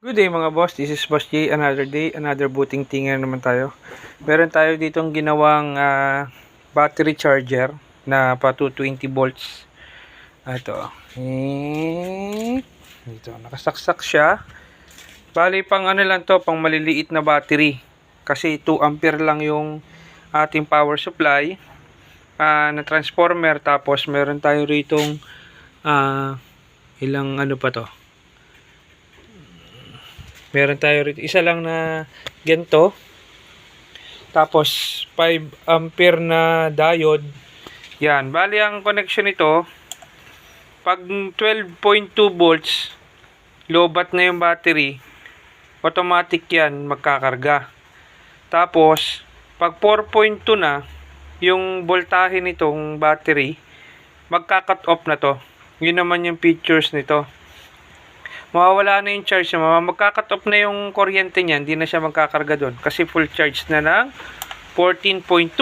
Good day mga boss, this is Boss J. Another day, another booting tinger naman tayo. Meron tayo ditong ginawang battery charger na pa 220 volts. Ito. Dito, nakasaksak siya. Bali pang ano lang to, pang maliliit na battery. Kasi 2 ampere lang yung ating power supply na transformer. Tapos meron tayo ritong ilang ano pa to. Meron tayo rito isa lang na ganito. Tapos 5 ampere na diode. Yan, bali ang connection nito pag 12.2 volts lobat na yung battery, automatic yan magkakarga. Tapos pag 4.2 na yung voltahe nitong battery, magka-cut off na to. Yun naman yung features nito. Mawawala na yung charge niya, magka-cut off na yung kuryente niya, hindi na siya magkakarga doon kasi full charge na ng 14.2.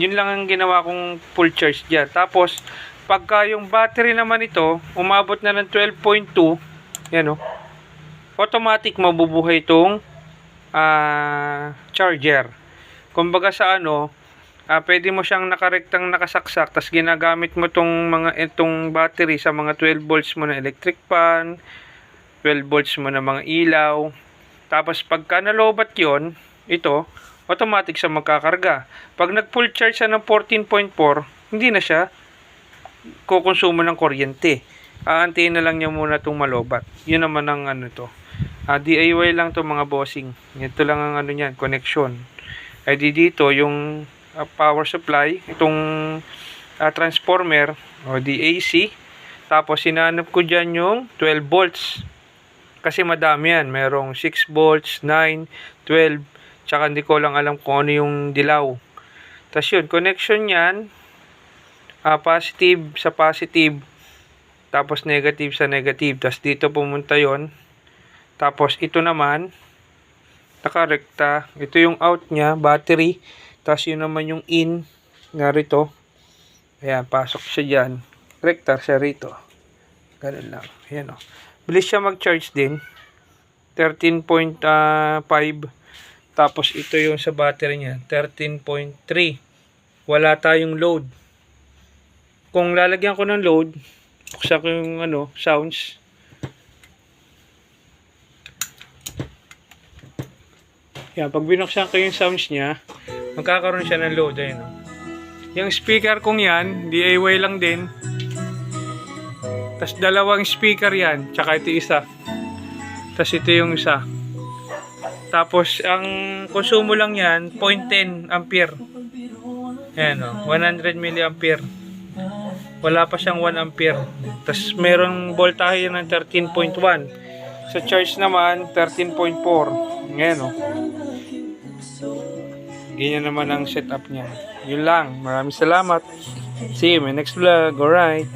Yun lang ang ginawa kong full charge diyan. Tapos pagka yung battery naman ito umabot na ng 12.2, yan automatic mabubuhay itong charger. Kumbaga sa pwede mo siyang nakarektang nakasaksak, tas ginagamit mo itong battery sa mga 12 volts mo na electric fan, 12 volts mo na mga ilaw. Tapos pagka nalobat yon, ito automatic siya magkakarga. Pag nag full charge siya ng 14.4, hindi na siya kukonsumo ng kuryente. Aantayin na lang niya muna itong malobat. Yun naman ang DIY lang to mga bossing. Ito lang ang niyan, connection. Ay dito yung power supply, itong transformer o DAC. Tapos sinanap ko dyan yung 12 volts. Kasi madami yan. Merong 6 volts, 9, 12. Tsaka hindi ko lang alam kung ano yung dilaw. Tapos yun, connection yan. Positive sa positive. Tapos negative sa negative. Tapos dito pumunta yon. Tapos ito naman, nakarekta. Ito yung out niya, battery. Tapos yun naman yung in nga rito. Ayan, pasok siya dyan. Rekta siya rito. Ganun lang. Ayan bilis siya mag-charge din. 13.5. Tapos ito yung sa battery niya. 13.3. Wala tayong load. Kung lalagyan ko ng load, buksan ko yung sounds. Yan, pag binuksan ko yung sounds niya, magkakaroon siya ng load. Ayun. Yung speaker kong yan, DIY lang din. Tapos dalawang speaker yan, tsaka ito isa. Tapos ito yung isa. Tapos ang konsumo lang yan, 0.10 ampere. Ayan 100 milliampere. Wala pa siyang 1 ampere. Tapos merong voltahe ng 13.1. Sa charge naman, 13.4. Ayan ganyan naman ang setup niya. Yun lang. Maraming salamat. See you in my next vlog. Alright.